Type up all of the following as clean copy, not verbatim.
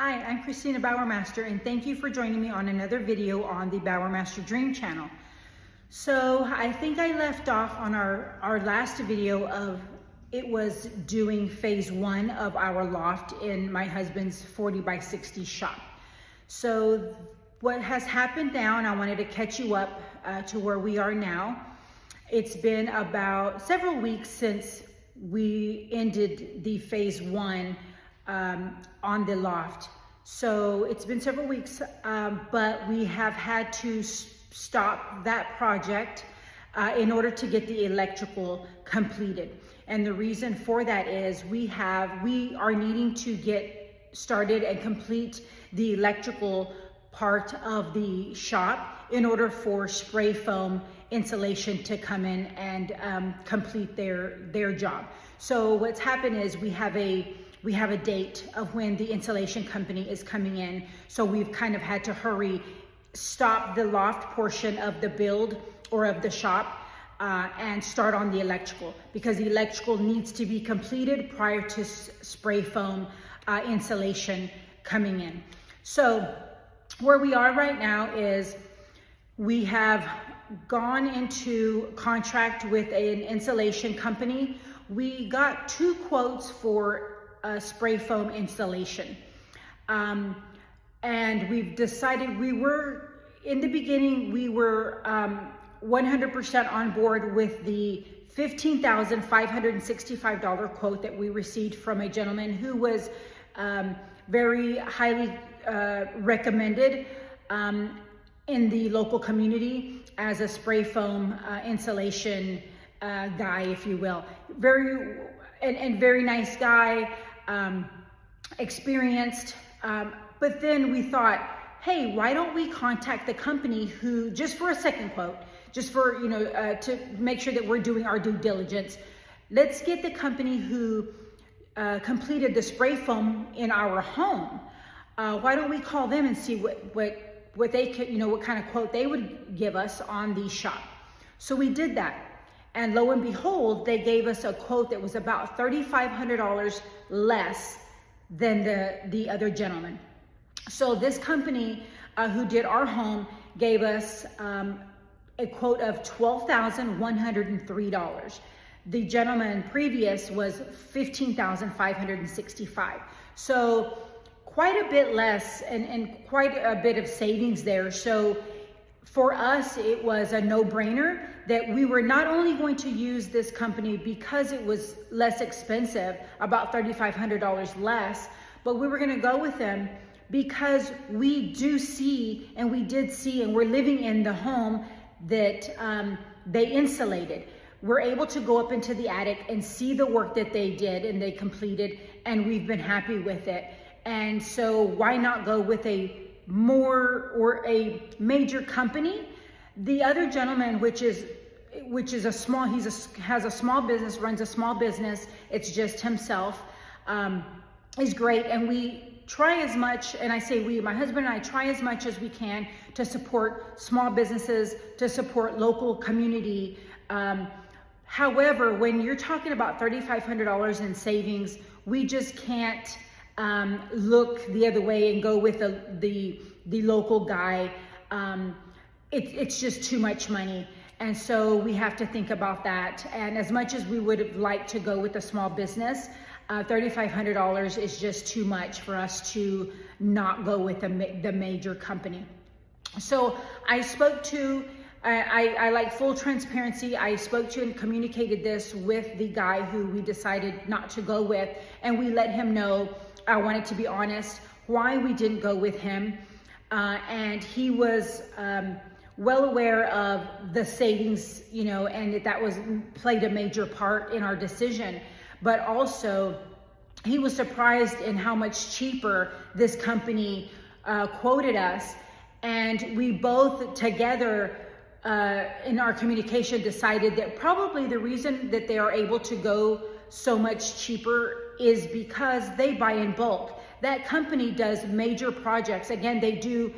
Hi, I'm Christina Bowermaster, and thank you for joining me on another video on the Bowermaster Dream channel. So I think I left off on our last video of it was doing phase 1 of our loft in my husband's 40 by 60 shop. So what has happened now, and I wanted to catch you up to where we are now. It's been about several weeks since we ended the phase 1 on the loft. So it's been several weeks, but we have had to stop that project in order to get the electrical completed. And the reason for that is we are needing to get started and complete the electrical part of the shop in order for spray foam insulation to come in and complete their job. So what's happened is we have a date of when the insulation company is coming in. So we've kind of had to hurry, stop the loft portion of the build or of the shop and start on the electrical, because the electrical needs to be completed prior to spray foam insulation coming in. So where we are right now is we have gone into contract with an insulation company. We got 2 quotes for spray foam installation. And we've decided, in the beginning, we were 100% on board with the $15,565 quote that we received from a gentleman who was very highly recommended in the local community as a spray foam insulation guy, if you will. Very nice guy. Experienced, but then we thought, hey, why don't we contact the company who, just for a second quote, just for, to make sure that we're doing our due diligence, let's get the company who completed the spray foam in our home. Why don't we call them and see what they could, what kind of quote they would give us on the shop. So we did that. And lo and behold, they gave us a quote that was about $3,500 less than the other gentleman. So this company who did our home gave us a quote of $12,103. The gentleman previous was $15,565. So quite a bit less and quite a bit of savings there. So for us, it was a no-brainer that we were not only going to use this company because it was less expensive, about $3,500 less, but we were going to go with them because we did see, and we're living in the home that they insulated. We're able to go up into the attic and see the work that they did and they completed, and we've been happy with it. And so why not go with a major company? The other gentleman, has a small business, runs a small business. It's just himself, is great. And we try as much, and I say we, my husband and I try as much as we can to support small businesses, to support local community. However, when you're talking about $3,500 in savings, we just can't look the other way and go with the local guy. It's just too much money. And so we have to think about that. And as much as we would have liked to go with a small business, $3,500 is just too much for us to not go with the major company. So I spoke to, I like full transparency. I spoke to and communicated this with the guy who we decided not to go with. And we let him know, I wanted to be honest, why we didn't go with him. And he was well aware of the savings, and that played a major part in our decision. But also, he was surprised in how much cheaper this company quoted us. And we both together in our communication decided that probably the reason that they are able to go so much cheaper is because they buy in bulk. That company does major projects. Again, they did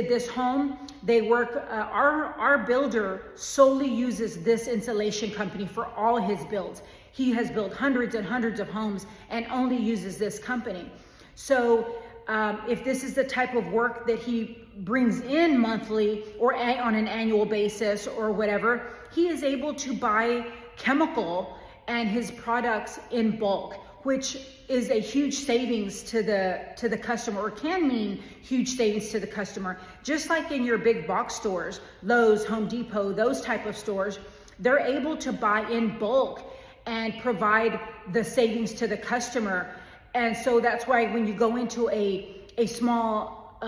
this home. They work, our builder solely uses this insulation company for all his builds. He has built hundreds and hundreds of homes and only uses this company. So if this is the type of work that he brings in monthly or on an annual basis or whatever, he is able to buy chemical and his products in bulk, which is a huge savings to the customer, or can mean huge savings to the customer. Just like in your big box stores, Lowe's, Home Depot, those type of stores, they're able to buy in bulk and provide the savings to the customer. And so that's why when you go into a small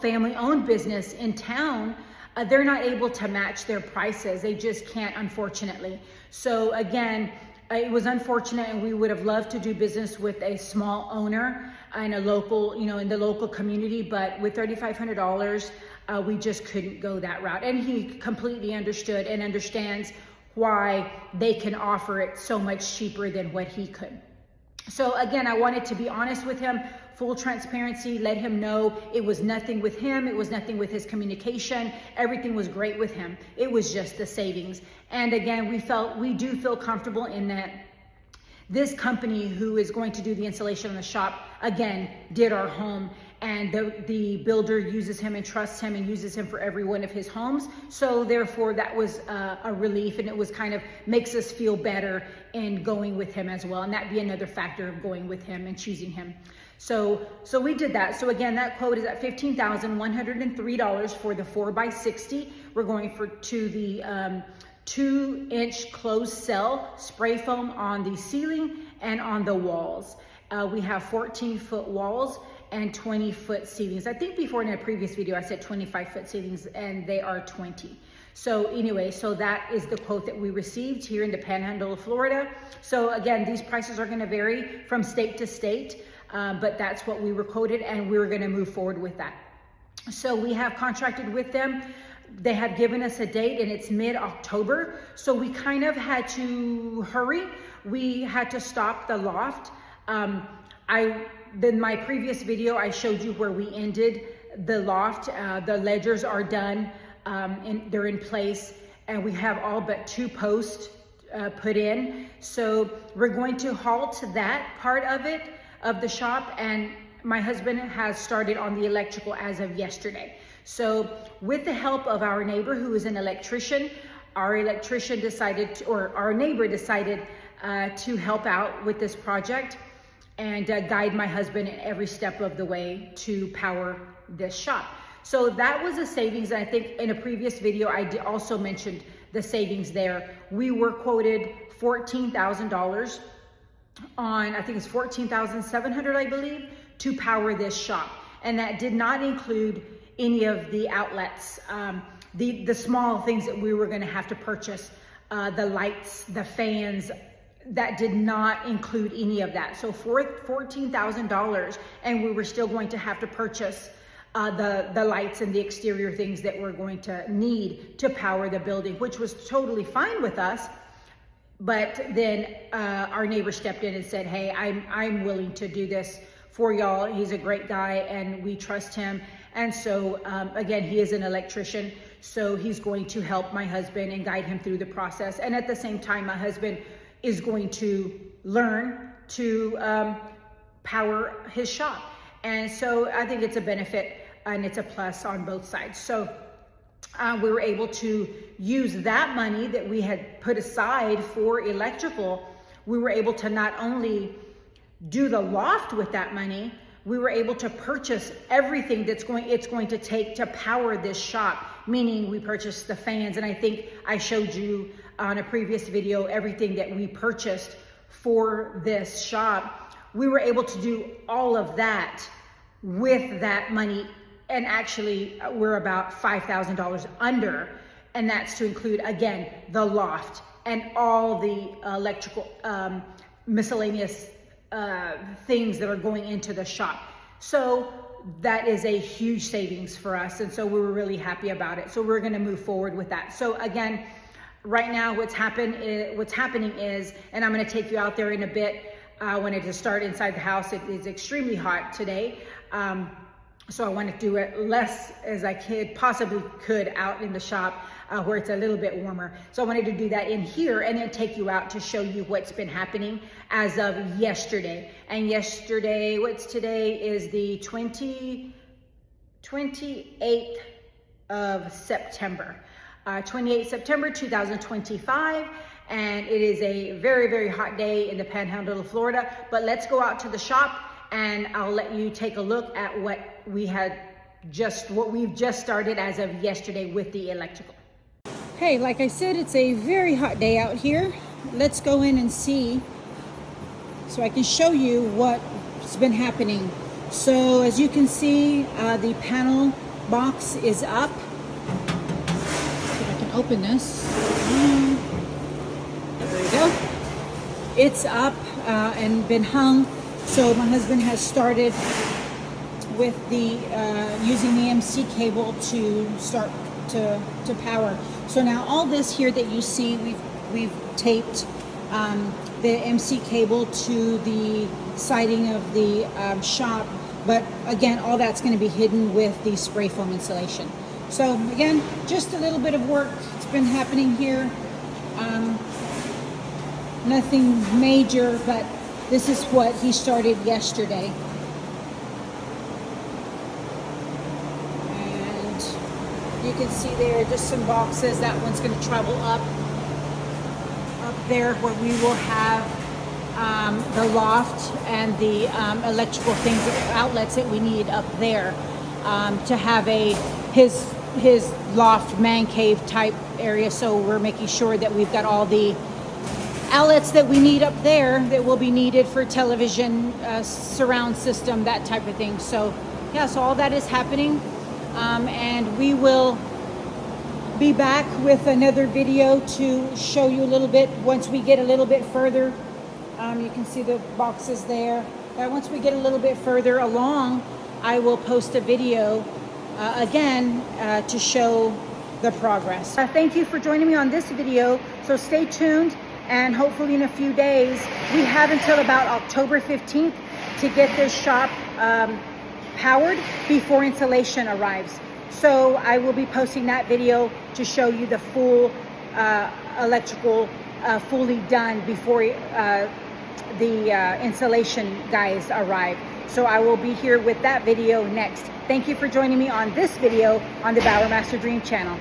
family-owned business in town, they're not able to match their prices. They just can't, unfortunately. So again, it was unfortunate, and we would have loved to do business with a small owner in a local, in the local community, but with $3,500, we just couldn't go that route. And he completely understood and understands why they can offer it so much cheaper than what he could. So again, I wanted to be honest with him, full transparency, let him know it was nothing with him. It was nothing with his communication. Everything was great with him. It was just the savings. And again, we do feel comfortable in that this company who is going to do the installation in the shop, again, did our home, and the builder uses him and trusts him and uses him for every one of his homes. So therefore that was a relief, and it was kind of makes us feel better in going with him as well. And that'd be another factor of going with him and choosing him. So we did that. So again, that quote is at $15,103 for the 4x60. We're going to the 2-inch closed cell spray foam on the ceiling and on the walls. We have 14-foot walls and 20-foot ceilings. I think before in a previous video I said 25-foot ceilings, and they are 20. So anyway, so that is the quote that we received here in the Panhandle of Florida. So again, these prices are going to vary from state to state, but that's what we were quoted, and we were going to move forward with that. So we have contracted with them. They have given us a date, and it's mid-October. So we kind of had to hurry. We had to stop the loft. In my previous video, I showed you where we ended the loft. The ledgers are done, and they're in place, and we have all but 2 posts put in. So we're going to halt that part of it, of the shop, and my husband has started on the electrical as of yesterday. So with the help of our neighbor who is an electrician, our neighbor decided to help out with this project and guide my husband in every step of the way to power this shop. So that was a savings. I think in a previous video, I also mentioned the savings there. We were quoted $14,000 on, I think it's $14,700, I believe, to power this shop. And that did not include any of the outlets, the small things that we were gonna have to purchase, the lights, the fans. That did not include any of that. So for $14,000, and we were still going to have to purchase the lights and the exterior things that we're going to need to power the building, which was totally fine with us. But then our neighbor stepped in and said, hey, I'm willing to do this for y'all. He's a great guy and we trust him. And so again, he is an electrician. So he's going to help my husband and guide him through the process. And at the same time, my husband is going to learn to power his shop. And so I think it's a benefit and it's a plus on both sides. So we were able to use that money that we had put aside for electrical. We were able to not only do the loft with that money, we were able to purchase everything it's going to take to power this shop, meaning we purchased the fans. And I think I showed you on a previous video everything that we purchased for this shop. We were able to do all of that with that money. And actually we're about $5,000 under. And that's to include, again, the loft and all the electrical miscellaneous things that are going into the shop. So that is a huge savings for us. And so we were really happy about it. So we're going to move forward with that. So again, right now what's happening is, and I'm going to take you out there in a bit when I just start inside the house. It is extremely hot today. So I want to do it less as I possibly could out in the shop where it's a little bit warmer. So I wanted to do that in here and then take you out to show you what's been happening as of yesterday. And yesterday, what's today, is the 28th of September. 28th September 2025. And it is a very, very hot day in the Panhandle of Florida. But let's go out to the shop and I'll let you take a look at what we've just started as of yesterday with the electrical. Hey, like I said, it's a very hot day out here. Let's go in and see so I can show you what's been happening. So as you can see, the panel box is up. See if I can open this. There we go. It's up and been hung. So my husband has started with the using the MC cable to start to power. So now all this here that you see, we've taped the MC cable to the siding of the shop. But again, all that's going to be hidden with the spray foam insulation. So again, just a little bit of work. It's been happening here. Nothing major, but this is what he started yesterday. And you can see there just some boxes. That one's going to travel up there where we will have the loft and the electrical things, outlets that we need up there to have his loft man cave type area. So we're making sure that we've got all the outlets that we need up there that will be needed for television, surround system, that type of thing. So yeah, so all that is happening, and we will be back with another video to show you a little bit once we get a little bit further. You can see the boxes there. Once we get a little bit further along, I will post a video again to show the progress. Thank you for joining me on this video. So stay tuned, and hopefully in a few days, we have until about October 15th to get this shop powered before insulation arrives. So I will be posting that video to show you the full electrical fully done before the insulation guys arrive. So I will be here with that video next. Thank you for joining me on this video on the Bowermaster Dream channel.